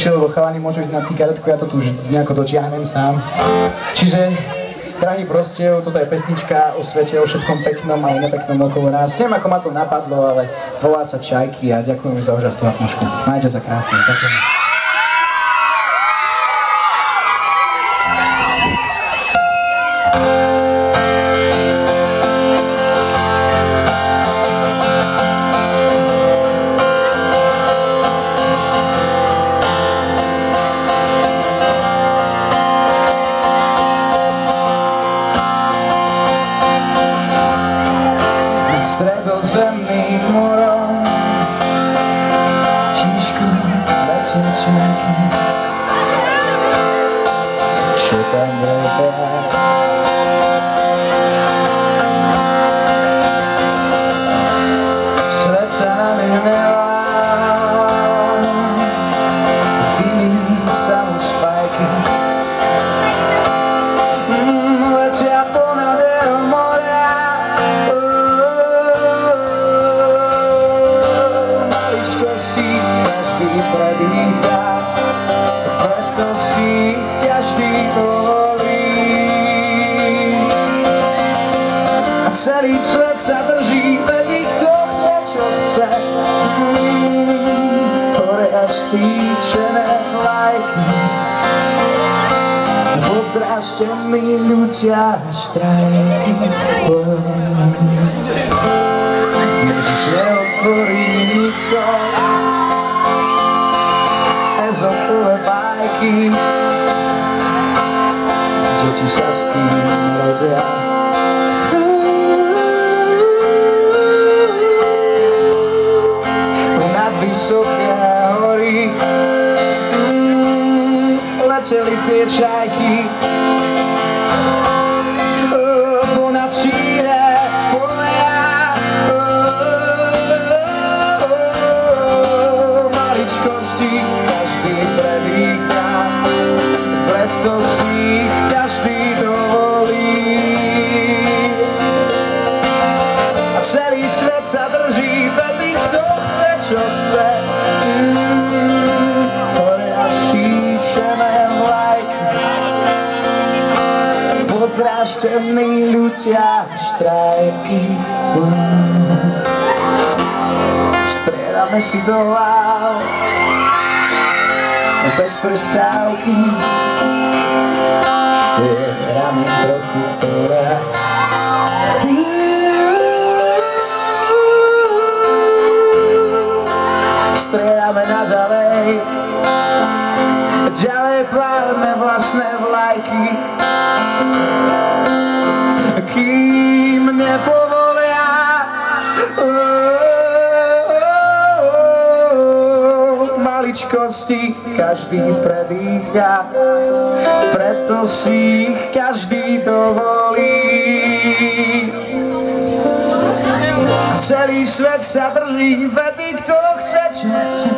chill, lebo chalani môžu ísť na cigaretku, ja to tu už nejako dotiahnem sám. Čiže, drahý Prostějov, toto je pesnička o svete, o všetkom peknom a aj nepeknom okolo nás. Neviem, ako ma to napadlo, ale volá sa Čajky a ďakujem za úžasnú atmosféru. Majte sa krásne, ďakujem. Stredozemným morom tížko letia čajky, čo tam lebia. Svet sa nami melá, dymí samospajky, letia ponad jeho moria. Každý predýchá, preto si každý volí. A celý svet sa drží, vedí kto chce, čo chce. Hore až stýčené vlajky, podráždení ľudia a štrajky. Dnes už neotvorí nikto ezopové bajky, deti sa s tým rodia. Ponad vysoké hory leteli tie čajky, ponad šíre polia. Maličkosti každý predýchá, preto si ich každý dovolí. A celý svet sa drží, vedí kto chce, čo chce. Hore až stýčené vlajky, podráždení ľudia a štrajky. Striedame si do hlav bez prestávky, tie rany trochu porá. Striedame naďalej, ďalej pálime vlastné vlajky, kým nepovolia. Maličkosti každý predýchá, preto si ich každý dovolí. A celý svet sa drží, vedí kto chce, čo chce.